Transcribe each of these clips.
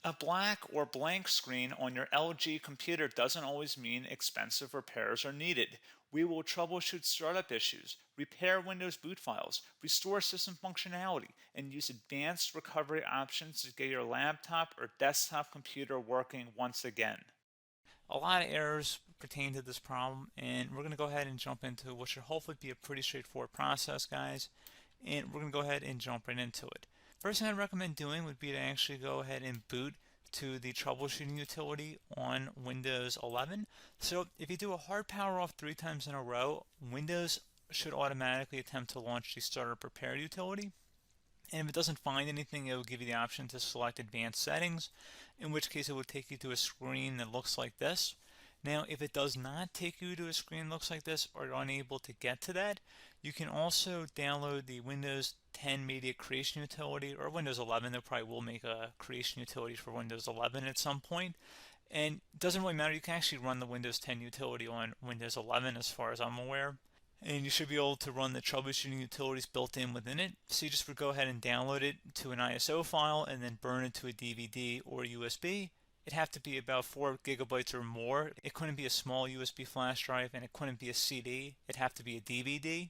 A black or blank screen on your LG computer doesn't always mean expensive repairs are needed. We will troubleshoot startup issues, repair Windows boot files, restore system functionality, and use advanced recovery options to get your laptop or desktop computer working once again. A lot of errors pertain to this problem, and we're going to go ahead and jump into what should hopefully be a pretty straightforward process, guys. And we're going to go ahead and jump right into it. First thing I'd recommend doing would be to actually go ahead and boot to the troubleshooting utility on Windows 11. So if you do a hard power off 3 times in a row, Windows should automatically attempt to launch the startup repair utility. And if it doesn't find anything, it will give you the option to select advanced settings, in which case it will take you to a screen that looks like this. Now, if it does not take you to a screen that looks like this, or you're unable to get to that, you can also download the Windows 10 Media Creation Utility, or Windows 11. They probably will make a creation utility for Windows 11 at some point. And it doesn't really matter, you can actually run the Windows 10 utility on Windows 11 as far as I'm aware. And you should be able to run the troubleshooting utilities built in within it. So you just would go ahead and download it to an ISO file and then burn it to a DVD or USB. It'd have to be about 4 gigabytes or more. It couldn't be a small USB flash drive, and it couldn't be a CD. It'd have to be a DVD.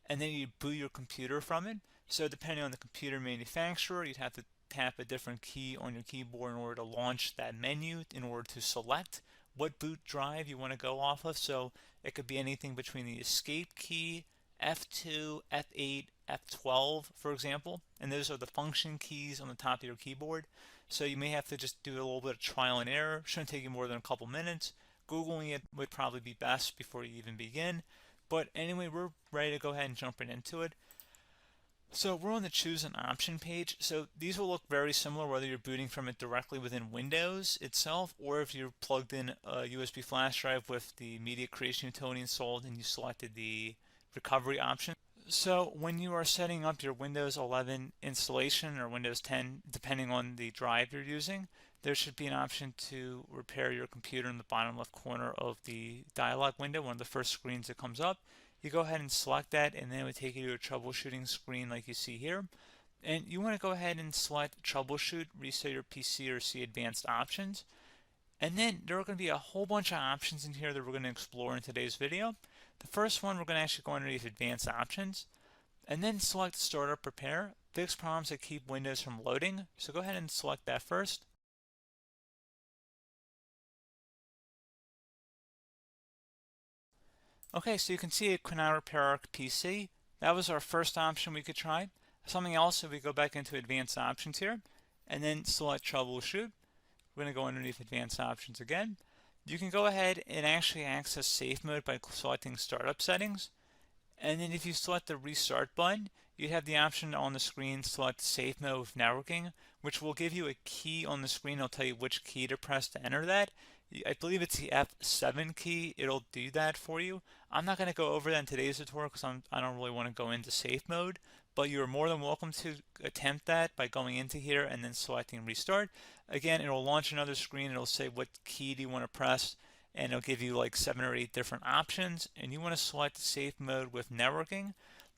And then you boot your computer from it. So depending on the computer manufacturer, you'd have to tap a different key on your keyboard in order to launch that menu, in order to select what boot drive you want to go off of. So it could be anything between the escape key, F2, F8, F12, for example. And those are the function keys on the top of your keyboard. So you may have to just do a little bit of trial and error. Shouldn't take you more than a couple minutes. Googling it would probably be best before you even begin. But anyway, we're ready to go ahead and jump right into it. So we're on the choose an option page. So these will look very similar whether you're booting from it directly within Windows itself, or if you're plugged in a USB flash drive with the media creation utility installed and you selected the recovery option. So when you are setting up your Windows 11 installation or Windows 10, depending on the drive you're using, there should be an option to repair your computer in the bottom left corner of the dialog window, one of the first screens that comes up. You go ahead and select that, and then it would take you to a troubleshooting screen like you see here. And you want to go ahead and select troubleshoot, reset your PC, or see advanced options. And then there are going to be a whole bunch of options in here that we're going to explore in today's video. The first one, we're going to actually go underneath advanced options, and then select startup repair, fix problems that keep Windows from loading. So go ahead and select that first. Okay, so you can see it could not repair our PC. That was our first option we could try. Something else, if we go back into advanced options here, and then select troubleshoot, we're going to go underneath advanced options again. You can go ahead and actually access safe mode by selecting startup settings. And then if you select the restart button, you have the option on the screen, select safe mode with networking, which will give you a key on the screen. It'll tell you which key to press to enter that. I believe it's the F7 key. It'll do that for you. I'm not going to go over that in today's tutorial because I don't really want to go into safe mode, but you're more than welcome to attempt that by going into here and then selecting restart. Again, it'll launch another screen. It'll say what key do you want to press, and it'll give you like 7 or 8 different options, and you want to select safe mode with networking.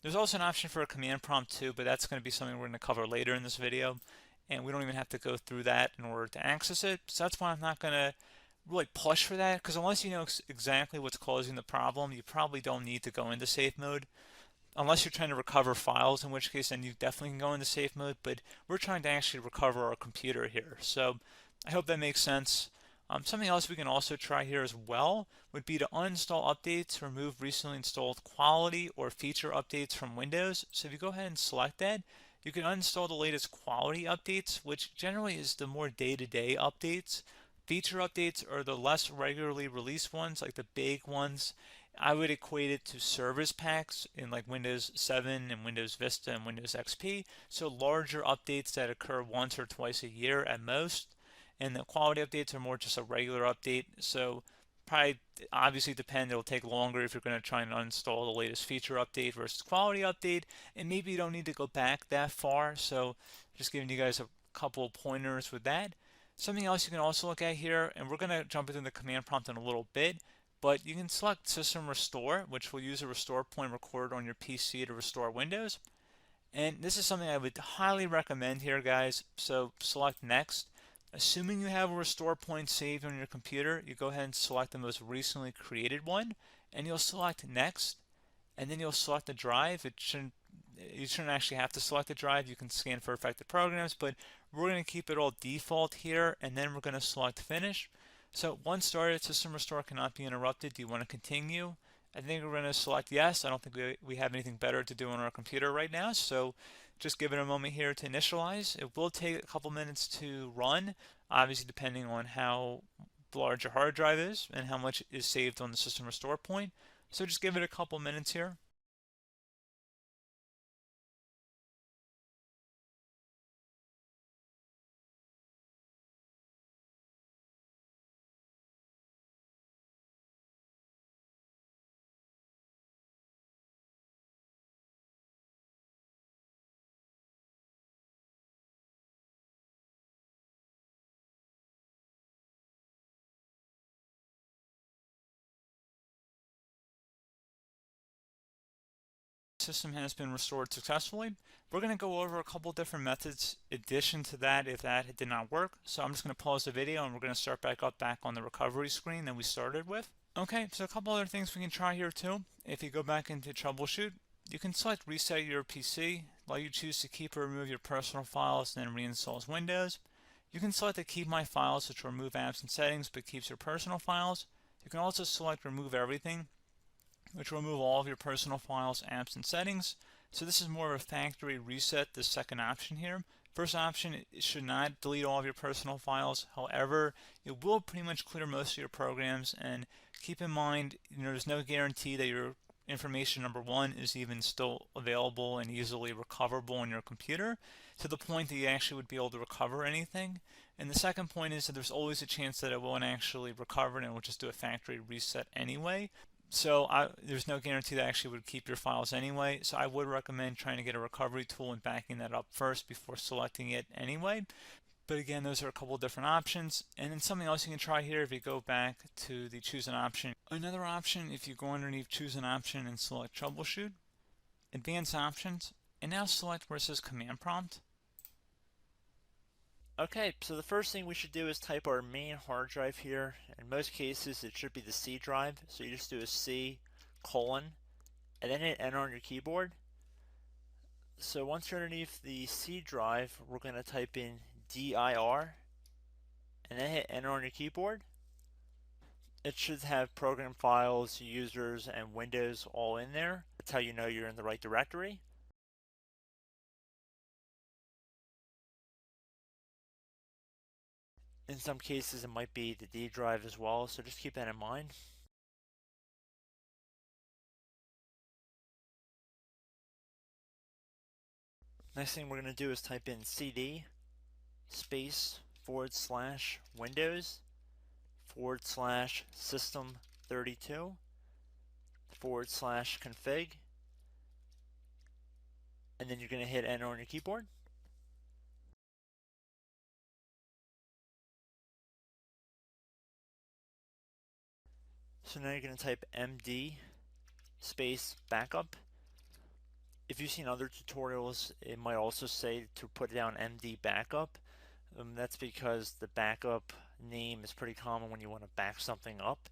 There's also an option for a command prompt too, but that's going to be something we're going to cover later in this video, and we don't even have to go through that in order to access it. So that's why I'm not going to really push for that, because unless you know exactly what's causing the problem, you probably don't need to go into safe mode. Unless you're trying to recover files, in which case then you definitely can go into safe mode, but we're trying to actually recover our computer here. So I hope that makes sense. Something else we can also try here as well would be to uninstall updates, remove recently installed quality or feature updates from Windows. So if you go ahead and select that, you can uninstall the latest quality updates, which generally is the more day-to-day updates. Feature updates are the less regularly released ones, like the big ones. I would equate it to service packs in like Windows 7 and Windows Vista and Windows XP. So larger updates that occur once or twice a year at most. And the quality updates are more just a regular update. So probably obviously depend, it'll take longer if you're going to try and uninstall the latest feature update versus quality update. And maybe you don't need to go back that far. So just giving you guys a couple of pointers with that. Something else you can also look at here, and we're going to jump into the command prompt in a little bit, but you can select System Restore, which will use a restore point recorded on your PC to restore Windows. And this is something I would highly recommend here, guys. So select Next. Assuming you have a restore point saved on your computer, you go ahead and select the most recently created one, and you'll select next, and then you'll select the drive. You shouldn't actually have to select the drive. You can scan for affected programs, but we're going to keep it all default here, and then we're going to select finish. So once started, system restore cannot be interrupted. Do you want to continue? I think we're going to select yes. I don't think we have anything better to do on our computer right now, so just give it a moment here to initialize. It will take a couple minutes to run, obviously depending on how large your hard drive is and how much is saved on the system restore point. So just give it a couple minutes here. System has been restored successfully. We're going to go over a couple different methods in addition to that if that did not work. So I'm just going to pause the video and we're going to start back on the recovery screen that we started with. Okay, so a couple other things we can try here too. If you go back into Troubleshoot, you can select Reset Your PC, while you choose to keep or remove your personal files and then reinstalls Windows. You can select to keep my files, which will remove apps and settings but keeps your personal files. You can also select Remove Everything, which will remove all of your personal files, apps, and settings. So this is more of a factory reset, the second option here. First option, it should not delete all of your personal files. However, it will pretty much clear most of your programs, and keep in mind, there's no guarantee that your information, number one, is even still available and easily recoverable on your computer to the point that you actually would be able to recover anything. And the second point is that there's always a chance that it won't actually recover and it will just do a factory reset anyway. So there's no guarantee that actually would keep your files anyway. So I would recommend trying to get a recovery tool and backing that up first before selecting it anyway. But again, those are a couple different options. And then something else you can try here, if you go back to the choose an option. Another option, if you go underneath choose an option and select troubleshoot, advanced options, and now select where it says command prompt. Okay, so the first thing we should do is type our main hard drive here. In most cases, it should be the C drive. So you just do a C colon and then hit enter on your keyboard. So once you're underneath the C drive, we're going to type in dir and then hit enter on your keyboard. It should have program files, users, and Windows all in there. That's how you know you're in the right directory. In some cases, it might be the D drive as well, so just keep that in mind. Next thing we're going to do is type in cd space / Windows / system 32 / config, and then you're going to hit enter on your keyboard. So now you're going to type md space backup. If you've seen other tutorials, it might also say to put down md backup. That's because the backup name is pretty common when you want to back something up.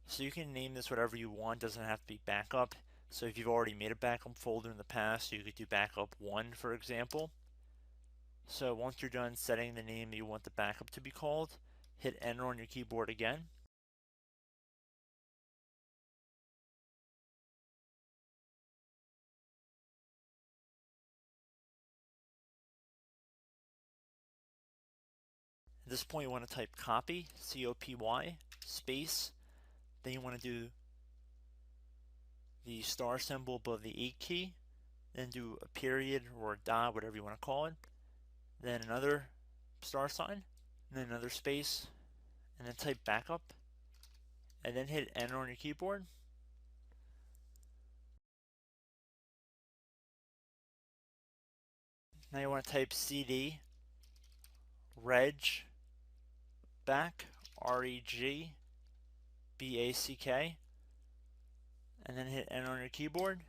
So you can name this whatever you want, doesn't have to be backup. So if you've already made a backup folder in the past, you could do backup 1, for example. So once you're done setting the name you want the backup to be called, hit enter on your keyboard again. At this point you want to type copy, C-O-P-Y, space, then you want to do the star symbol above the 8 key, then do a period or a dot, whatever you want to call it, then another star sign, and then another space, and then type backup, and then hit enter on your keyboard. Now you want to type cd reg back, REGBACK, and then hit enter on your keyboard.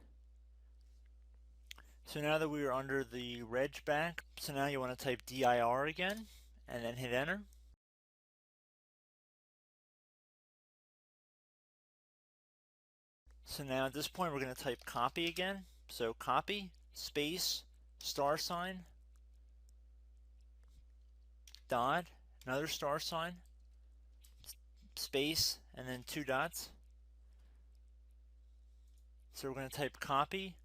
So now that we are under the reg back, so now you want to type dir again, and then hit enter. So now at this point we're going to type copy again. So copy, space, star sign, dot, another star sign, space, and then 2 dots. So we're going to type copy,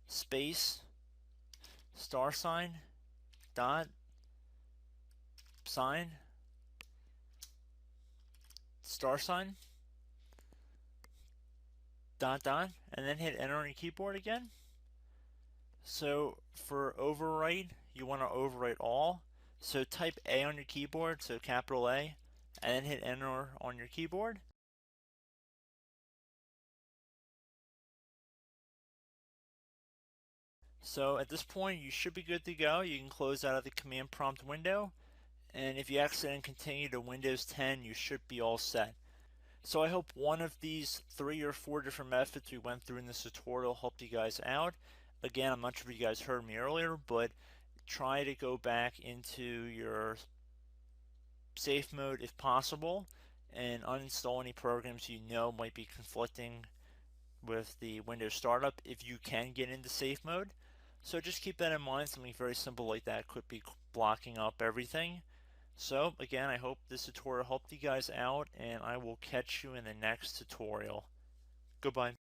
space, star sign, dot, sign, star sign, dot, dot, and then hit enter on your keyboard again. So for overwrite, you want to overwrite all. So type A on your keyboard, so capital A, and then hit enter on your keyboard. So at this point, you should be good to go. You can close out of the command prompt window, and if you accidentally continue to Windows 10, you should be all set. So I hope one of these 3 or 4 different methods we went through in this tutorial helped you guys out. Again, I'm not sure if you guys heard me earlier, but try to go back into your safe mode if possible and uninstall any programs you know might be conflicting with the Windows startup if you can get into safe mode. So just keep that in mind. Something very simple like that could be blocking up everything. So again, I hope this tutorial helped you guys out, and I will catch you in the next tutorial. Goodbye.